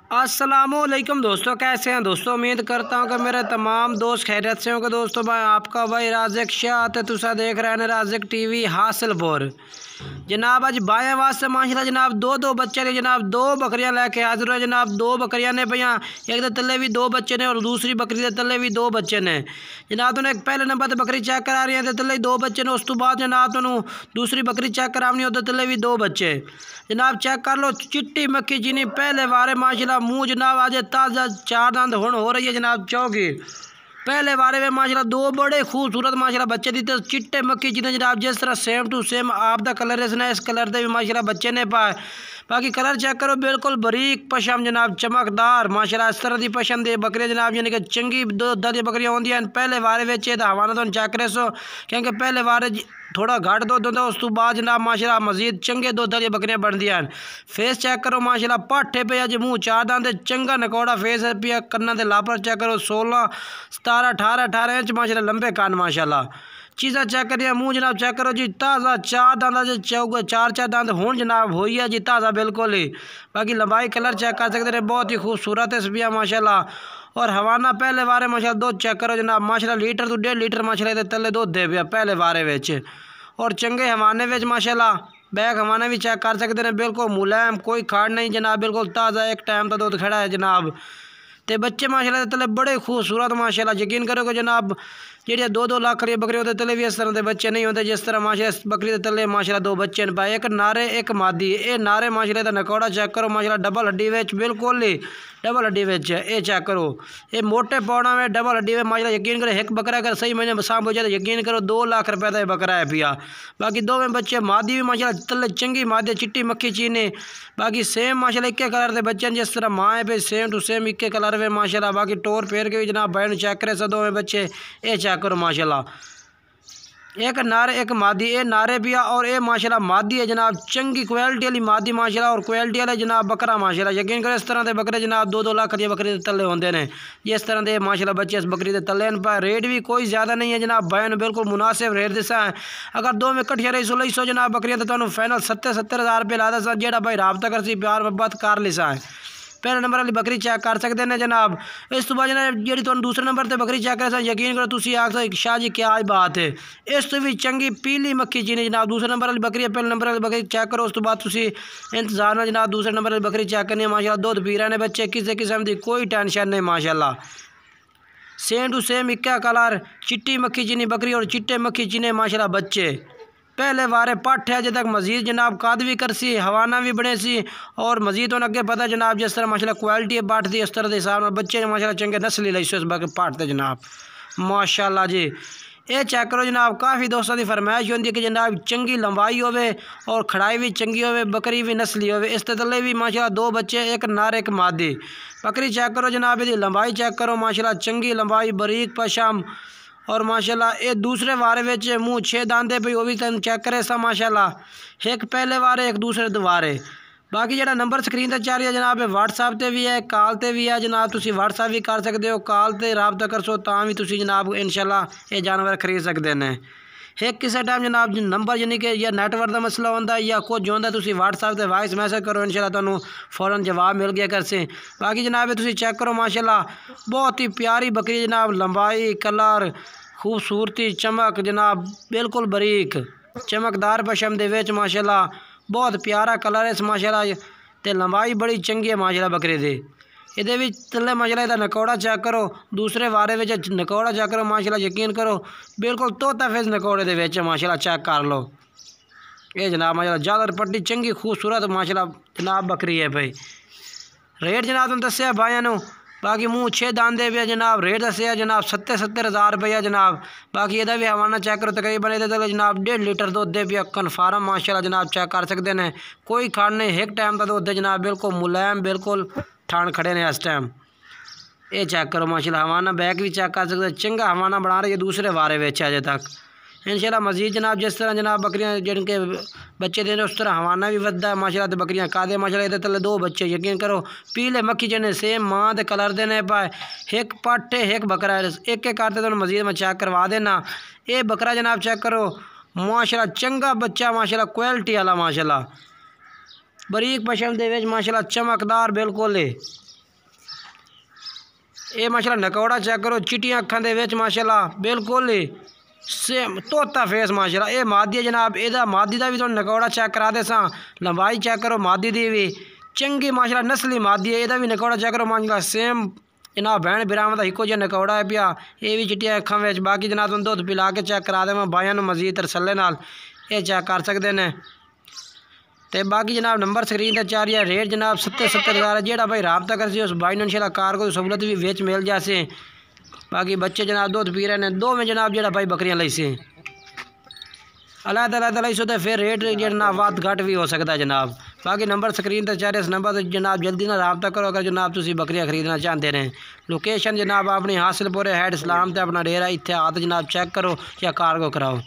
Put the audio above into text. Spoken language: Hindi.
अस्सलामुअलैकुम दोस्तों, कैसे हैं दोस्तों। उम्मीद करता हूं कि मेरे तमाम दोस्त खैरियत से होंगे। दोस्तों भाई आपका भाई राज़िक शाह ते तुसा देख रहे हैं राज़िक टीवी हासिलपुर। जनाब अज बाएँ वास्ते माशाल्लाह जनाब दो बच्चे ने जनाब दो बकरियां लेके हाजिर हो जनाब। दो बकरियां ने भैया एक दे तले भी दो बच्चे ने और दूसरी बकरी के तले भी दो बच्चे ने जनाब। तुमने पहले नंबर पर बकरी चेक करा रही है तले दो बच्चे ने, उस तो बाद जनाब तुम दूसरी बकरी चेक करानी हो तले भी दो बच्चे जनाब। चेक कर लो चिट्टी मक्खी चीनी पहले वारे माशाल्लाह मुँह जनाब आज ताज़ा चार दांत हुण हो रही है जनाब। चौकी पहले बारे में माशाल्लाह दो बड़े खूबसूरत माशाल्लाह बच्चे दी तो चिट्टे मक्खी जिन्हें जनाब जिस तरह सेम टू सेम आप दा कलर इसने इस कलर दे भी माशाल्लाह बच्चे ने पाए। बाकी कलर चेक करो बिल्कुल बरीक पशम जनाब चमकदार माशाल्लाह इस तरह की पशम दे बकरियां जनाब यानी कि चंगी दो दी बकरियां होंदियां पहले वारे विच हवाना तुम चेक करे सो क्योंकि पहले वारे थोड़ा घट दुध होंदा उस तो बाद जनाब माशाल्लाह मजीद चंगे दुध वाली बकरियां बनदियां। फेस चेक करो माशाल्लाह पाठे पे अज मुँह चार दांत चंगा नकौड़ा फेस पिया कन्ना दे लापर चेक करो 16 17 18 इंच माशाल्लाह लंबे कान माशाल्लाह। चीज़ा चेक करिए मुँह जनाब चेक करो जी ताज़ा चार दांत जो चौक चार दांत हुण जनाब हुई है जी ताज़ा बिल्कुल ही। बाकी लंबाई कलर चेक कर सकते हैं बहुत ही खूबसूरत है सबिया माशाल्लाह। और हवाना पहले वारे माशाल्लाह दूध चेक करो जनाब माशाल्लाह लीटर तो 1.5 लीटर माशाल्लाह तले दूध दे पिया पहले वारे विच। और चंगे हवाने विच माशाल्लाह बैग हवाना भी चेक कर सकते हैं बिल्कुल मुलायम कोई खाड़ नहीं जनाब बिल्कुल ताज़ा एक टाइम का दूध खड़ा है जनाब। ते बच्चे माशाल्लाह तले बड़े खूबसूरत माशाल्लाह यकीन करो कि जनाब जेह्ड़ियां 2-2 लाख रही बकरी होते तले भी इस तरह के बच्चे नहीं होते जिस तरह माशाल्लाह बकरी के तले माशाल्लाह दो बच्चे न पाए एक नारे एक मादी। ये नारे माशाल्लाह दा नकौड़ा चेक करो माशाल्लाह डबल हड्डी विच बिल्कुल ही डबल हड्डी विच ये चेक करो ये मोटे पौड़ा में डबल हड्डी में माशाल्लाह यकीन करो एक बकरा अगर सही महीने सांभ हो जाए तो यकीन करो 2 लाख रुपये का बकरा है पिया। बाकी दोवें बच्चे मादी भी माशाल्लाह तले चंगी मादी चिट्टी मक्खी चीनी बाकी सेम माशाल्लाह इक्के कलर के बच्चे जिस तरह माँ है पे सेम टू सेम इक्के कलर में माशाल्लाह। बाकी टोर फेर के भी जनाब बहन चेक करे सो दोवें बच्चे ये चेक करो माशाल्लाह एक नारे एक मादी ये नारे पिया और ये माशाल्लाह मादी है जनाब चंगी क्वालिटी वाली मादी माशाल्लाह और क्वालिटी वाले जनाब बकरा माशाल्लाह यकीन करो इस तरह के बकरे जनाब 2-2 लाख की बकरी के तले होंगे ने इस तरह के माशाल्लाह बच्चे इस बकरी के तले पर रेट भी कोई ज़्यादा नहीं है जनाब बहन बिल्कुल मुनासिब रेट दिसा है। अगर दो में कट्ठिया रही 1600 जनाब बकरियां तो तुहानू फाइनल 70-70 हज़ार रुपये ला दा जेड़ा भाई राबता कर सी प्यार मोहब्बत कर लिसा है। पहले नंबर वाली बकरी चेक कर सकते हैं जनाब। इस तो बाद जनाब जी तुम दूसरे नंबर पर बकरी चेक कर यकीन करो तुम आख शाह जी क्या बात है इस तो भी चंगी पीली मक्खी चीनी जनाब। दूसरे नंबर वाली बकरी पहले नंबर वाली बकरी चेक करो उस तो बाद तुम इंतजार में जनाब दूसरे नंबर वाली बकरी चेक करनी है माशाल्लाह। दूध पी रहे हैं बच्चे किसी किस्म की कोई टेंशन नहीं माशाल्लाह सेम टू सेम इक्का कलर चिट्टी मक्खी चीनी बकरी और चिट्टे मक्खी चीनी माशाल्लाह बच्चे पहले वारे पाठ है अजय तक मजीद जनाब काद भी कर सी हवाना भी बने सी और मजीद उन्हें अगे पता जनाब जिस तरह माशाल्लाह क्वालिटी है पाठ दी इस तरह के हिसाब में बच्चे माशाल्लाह चंगे नस्ली लाई सो इस पाठ थे जनाब माशाल्लाह जी। ये चेक करो जनाब काफ़ी दोस्तों की फरमाइश होती है कि जनाब चंगी लंबाई होवे और खड़ाई भी चंगी होवे बकरी भी नस्ली होवे इस तले भी माशाल्लाह दो बच्चे एक नार एक मादी बकरी चेक करो जनाब ये लंबाई चेक करो माशाल्लाह चंगी लंबाई बरीक पशम और माशाल्लाह ये दूसरे वारे विच मुँह 6 दांते पे वो भी तुम चेक करे सा माशाल्लाह एक पहले वारे एक दूसरे वारे। बाकी जो नंबर स्क्रीन पर चल रही है जनाब व्हाट्सएप पर भी है कॉल पर भी है जनाब तुम व्हाट्सएप भी कर सकते हो कॉल पर राबता कर सो तां भी तुम जनाब इंशाल्लाह ये जानवर खरीद सकते हैं। एक किसी टाइम जनाब नंबर यानी कि या नैटवर्क का मसला होता या कुछ होता तुम व्हाट्सएप से वॉइस मैसेज करो इंशाल्लाह तुहानू फौरन जवाब मिल गया कर से। बाकी जनाब तुम चेक करो माशाल्लाह बहुत ही प्यारी बकरी जनाब लंबाई कलर खूबसूरती चमक जनाब बिल्कुल बरीक चमकदार पशम दे विच माशाल्लाह बहुत प्यारा कलर है माशाल्लाह ते लंबाई बड़ी चंगी है माशाल्लाह बकरे दे। ये तले माशाल्लाह इहदा नकौड़ा चेक करो दूसरे वारे विच नकौड़ा चेक करो माशाल्लाह यकीन करो बिल्कुल तोता फेस नकौड़े दे विच माशाल्लाह चेक कर लो ये जनाब माशाल्लाह ज़्यादा पट्टी चंगी खूबसूरत माशाल्लाह जनाब बकरी है भाई। रेट जनाब तुम दसिया भाइयों बाकी मुँह 6 दांदे पे जनाब रेट दसिया जनाब 70-70 हज़ार रुपया जनाब। बाकी यदा भी हवाना चेक करो तकरीबन ये जनाब 1.5 लीटर दूध दे पिया कन्फर्म माशाल्लाह जनाब चेक कर सकते हैं कोई खाड़ नहीं एक टाइम का दूध जनाब बिल्कुल मुलायम बिल्कुल ठाण खड़े ने इस टाइम ये चेक करो माशाल्लाह। हवाना बैग भी चेक कर सकते चंगा हवाना बना रही है दूसरे वारे विच अजे तक इंशाल्लाह मजीद जनाब जिस तरह जनाब बकरियां जिनके बच्चे देने उस तरह हवाना भी वधदा है माशाल्लाह ते बकरियां कादे माशाल्लाह इहदे तले 2 बच्चे यकीन करो पीले मक्खी जने सेम माँ के कलर देने पाए एक पाठे एक बकरा एक करते तो मजीद मैं चेक करवा देना। ये बकरा जनाब चेक करो माशाल्लाह चंगा बच्चा माशाल्लाह क्वालिटी वाला माशाल्लाह बरीक पशम दे विच माशाल्लाह चमकदार बिल्कुल ये माशाल्लाह नकौड़ा चेक करो, चिट्टियां अखां दे विच माशाल्लाह बिल्कुल ही सेम तोता फेस माशाल्लाह। ये मादी है जनाब, एदा मादी दा भी तुहानू नकौड़ा चेक करा दे सां, लंबाई चेक करो मादी दी भी चंगी माशाल्लाह नस्ली मादी है। एदा भी नकौड़ा चेक करो माशाल्लाह सेम जनाब भैन बिरावां दा इक्को जिहा नकौड़ा है पिया। ये भी चिट्टियां अखां विच। बाकी जनाब तुहानू दुध पिला के चेक करा देवां बाइयां नू मजीद तरसले नाल ये चेक कर सकदे ने। ते बाकी जनाब नंबर स्क्रीन ते चार या रेट जनाब 70,000 जेड़ा भाई रबता करसी उस भाई नूं इंशाल्लाह कार को सहूलत भी विच मिल जासे। बाकी बच्चे जनाब दुध पी रहे हैं, दो में जनाब जेड़ा भाई बकरियां लई से अलग लई सो, फिर रेट जनाब वध घट भी हो सकता है जनाब। बाकी नंबर स्क्रीन ते चार इस नंबर से जनाब जल्दी ना रबता करो अगर जनाब तुसी बकरियां खरीदना चाहते हैं। लोकेशन जनाब अपनी हासिलपुर हेड इस्लाम ते अपना डेरा इत्थे आत जनाब चेक करो या कार को कराओ।